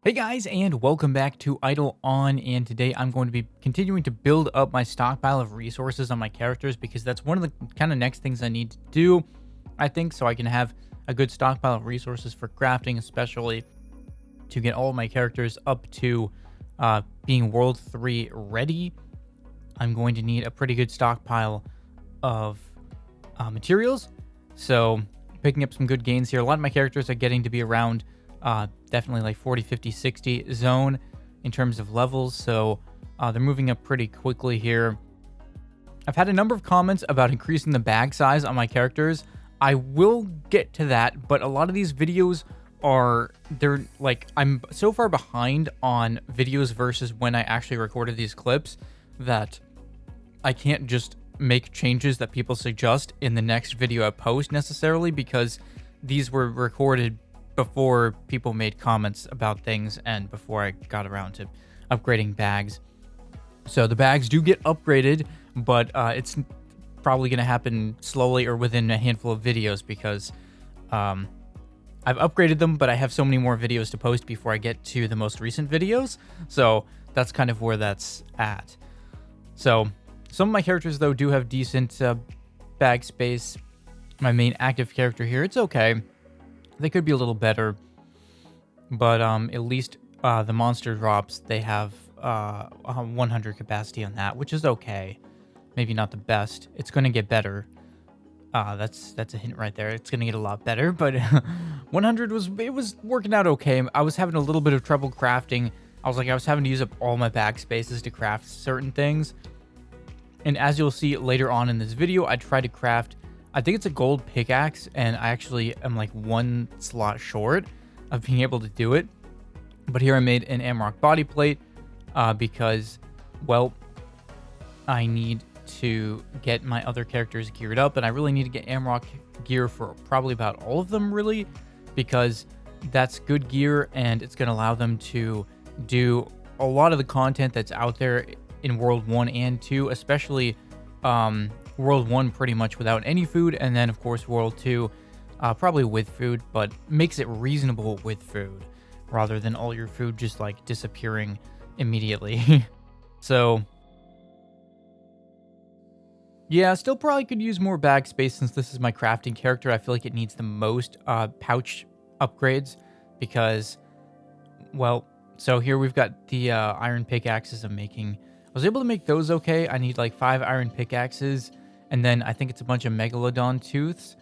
Hey guys, and welcome back to Idleon, and today I'm going to be continuing to build up my stockpile of resources on my characters because that's one of the kind of next things I need to do, I think, so I can have a good stockpile of resources for crafting, especially to get all of my characters up to being World 3 ready. I'm going to need a pretty good stockpile of materials, so picking up some good gains here. A lot of my characters are getting to be around definitely like 40, 50, 60 zone in terms of levels. So they're moving up pretty quickly here. I've had a number of comments about increasing the bag size on my characters. I will get to that, but a lot of these videos they're like, I'm so far behind on videos versus when I actually recorded these clips that I can't just make changes that people suggest in the next video I post necessarily, because these were recorded before people made comments about things and before I got around to upgrading bags. So the bags do get upgraded, but it's probably going to happen slowly or within a handful of videos because I've upgraded them, but I have so many more videos to post before I get to the most recent videos. So that's kind of where that's at. So some of my characters, though, do have decent bag space. My main active character here, it's okay. They could be a little better, but at least the monster drops, they have 100 capacity on that, which is okay. Maybe not the best. It's going to get better. That's a hint right there. It's going to get a lot better, but 100 was working out okay. I was having a little bit of trouble crafting. I was having to use up all my bag spaces to craft certain things. And as you'll see later on in this video, I tried to craft, I think it's a gold pickaxe, and I actually am like one slot short of being able to do it. But here I made an Amrock body plate because, well, I need to get my other characters geared up, and I really need to get Amrock gear for probably about all of them, really, because that's good gear, and it's going to allow them to do a lot of the content that's out there in World 1 and 2, especially World 1 pretty much without any food, and then of course World 2 probably with food, but makes it reasonable with food rather than all your food just like disappearing immediately. So yeah, still probably could use more bag space since this is my crafting character. I feel like it needs the most pouch upgrades because, well, so here we've got the iron pickaxes I'm making. I was able to make those okay. I need like 5 iron pickaxes, and then I think it's a bunch of megalodon tooths.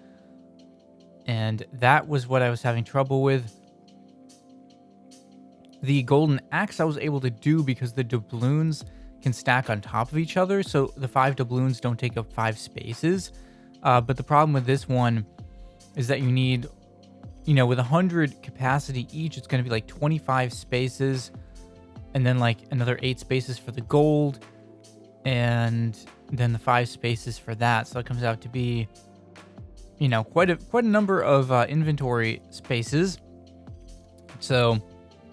And that was what I was having trouble with. The golden axe I was able to do because the doubloons can stack on top of each other, so the 5 doubloons don't take up 5 spaces. But the problem with this one is that you need, with 100 capacity each, it's going to be like 25 spaces. And then like another 8 spaces for the gold, and then the 5 spaces for that. So it comes out to be, quite a number of inventory spaces. So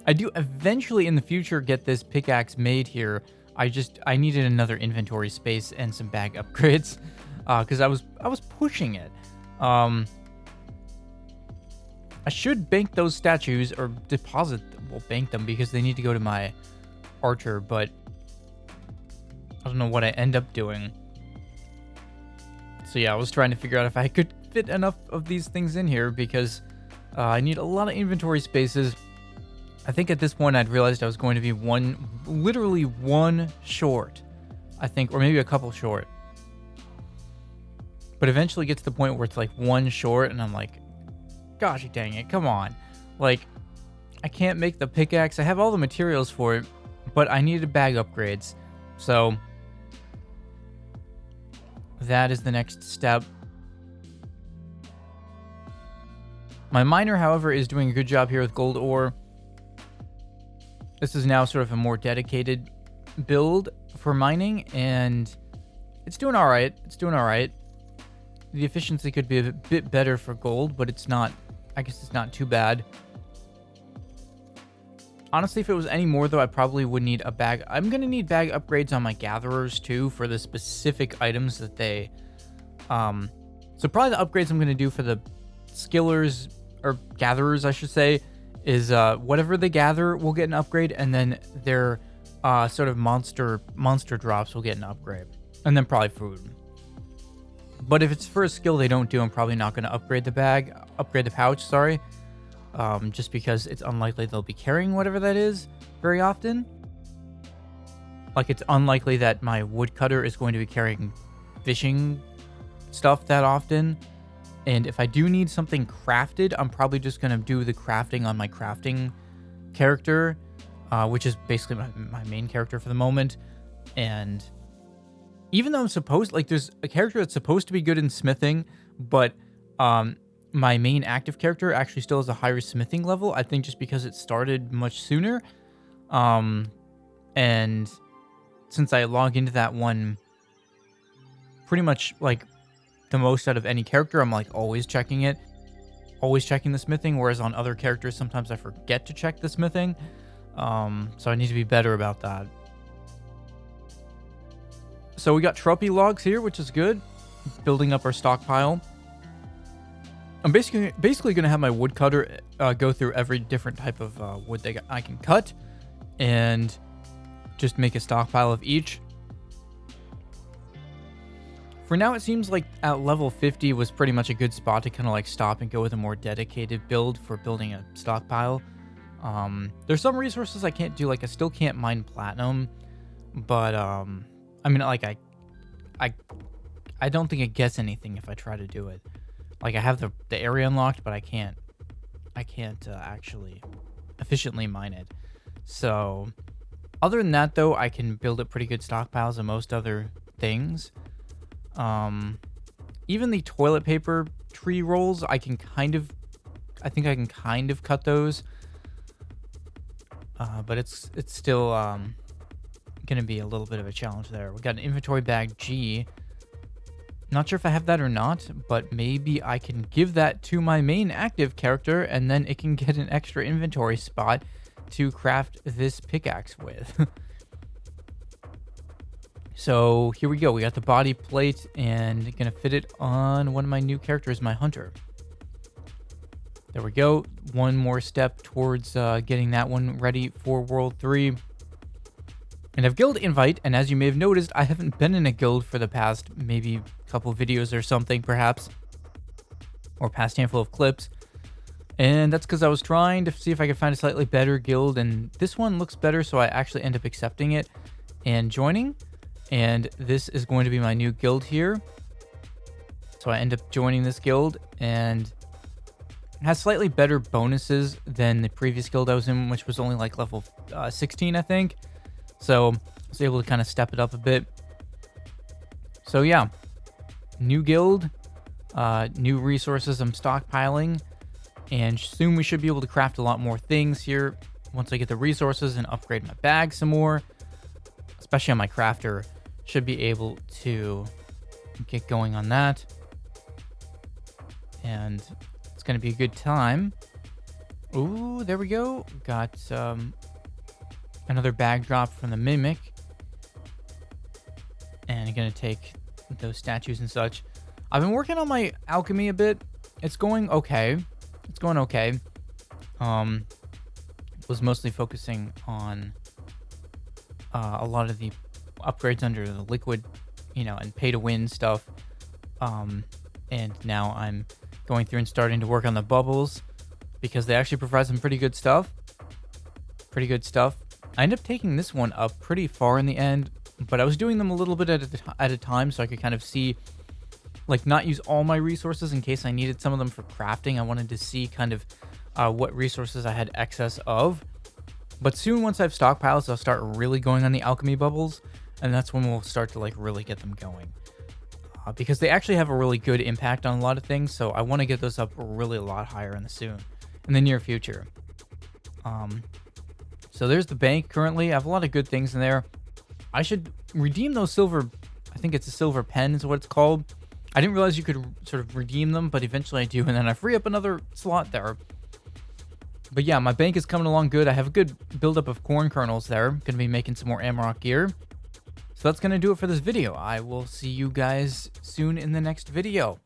I do eventually in the future get this pickaxe made here. I needed another inventory space and some bag upgrades because I was pushing it. I should bank those statues or bank them because they need to go to my archer, but I don't know what I end up doing. So yeah, I was trying to figure out if I could fit enough of these things in here because I need a lot of inventory spaces. I think at this point I'd realized I was going to be literally one short, I think, or maybe a couple short. But eventually get to the point where it's like one short, and I'm like, gosh dang it, come on. Like, I can't make the pickaxe. I have all the materials for it, but I needed bag upgrades. So that is the next step. My miner, however, is doing a good job here with gold ore. This is now sort of a more dedicated build for mining, and it's doing all right. The efficiency could be a bit better for gold, but I guess it's not too bad. Honestly, if it was any more, though, I probably would need a bag. I'm going to need bag upgrades on my gatherers, too, for the specific items that they... So probably the upgrades I'm going to do for the skillers, or gatherers, I should say, is whatever they gather will get an upgrade, and then their sort of monster drops will get an upgrade, and then probably food. But if it's for a skill they don't do, I'm probably not going to upgrade the pouch, sorry. Just because it's unlikely they'll be carrying whatever that is very often. Like, it's unlikely that my woodcutter is going to be carrying fishing stuff that often. And if I do need something crafted, I'm probably just going to do the crafting on my crafting character, which is basically my main character for the moment. And even though I'm supposed, like, there's a character that's supposed to be good in smithing, but my main active character actually still has a higher smithing level, I think just because it started much sooner. And since I log into that one pretty much, like, the most out of any character, I'm, like, always checking it. Always checking the smithing, whereas on other characters, sometimes I forget to check the smithing. So I need to be better about that. So we got trophy logs here, which is good. Building up our stockpile. I'm basically going to have my woodcutter go through every different type of wood that I can cut, and just make a stockpile of each. For now, it seems like at level 50 was pretty much a good spot to kind of like stop and go with a more dedicated build for building a stockpile. There's some resources I can't do, like I still can't mine platinum, but I mean, like, I don't think it gets anything if I try to do it. Like, I have the area unlocked, but I can't actually efficiently mine it. So, other than that, though, I can build up pretty good stockpiles of most other things. Even the toilet paper tree rolls, I think I can kind of cut those. But it's still gonna be a little bit of a challenge there. We got an inventory bag G. Not sure if I have that or not, but maybe I can give that to my main active character, and then it can get an extra inventory spot to craft this pickaxe with. So here we go. We got the body plate, and gonna fit it on one of my new characters, my hunter. There we go. One more step towards getting that one ready for World 3. And I've guild invite, and as you may have noticed, I haven't been in a guild for the past maybe couple videos or something, perhaps. Or past handful of clips. And that's because I was trying to see if I could find a slightly better guild, and this one looks better, so I actually end up accepting it and joining. And this is going to be my new guild here. So I end up joining this guild, and it has slightly better bonuses than the previous guild I was in, which was only like level 16, I think. So I was able to kind of step it up a bit. So yeah, new guild, new resources I'm stockpiling, and soon we should be able to craft a lot more things here once I get the resources and upgrade my bag some more, especially on my crafter. Should be able to get going on that, and it's going to be a good time. Ooh, there we go. Got another bag drop from the Mimic. And I'm going to take those statues and such. I've been working on my alchemy a bit. It's going okay. It's going okay. Was mostly focusing on a lot of the upgrades under the liquid, and pay to win stuff. And now I'm going through and starting to work on the bubbles, because they actually provide some pretty good stuff. I ended up taking this one up pretty far in the end, but I was doing them a little bit at a time, so I could kind of see, like, not use all my resources in case I needed some of them for crafting. I wanted to see kind of what resources I had excess of. But soon, once I have stockpiles, I'll start really going on the alchemy bubbles, and that's when we'll start to, like, really get them going. Because they actually have a really good impact on a lot of things, so I want to get those up really a lot higher in the near future. So there's the bank currently. I have a lot of good things in there. I should redeem those silver, I think it's a silver pen is what it's called. I didn't realize you could sort of redeem them, but eventually I do, and then I free up another slot there. But yeah, my bank is coming along good. I have a good buildup of corn kernels there. Going to be making some more Amarok gear. So that's going to do it for this video. I will see you guys soon in the next video.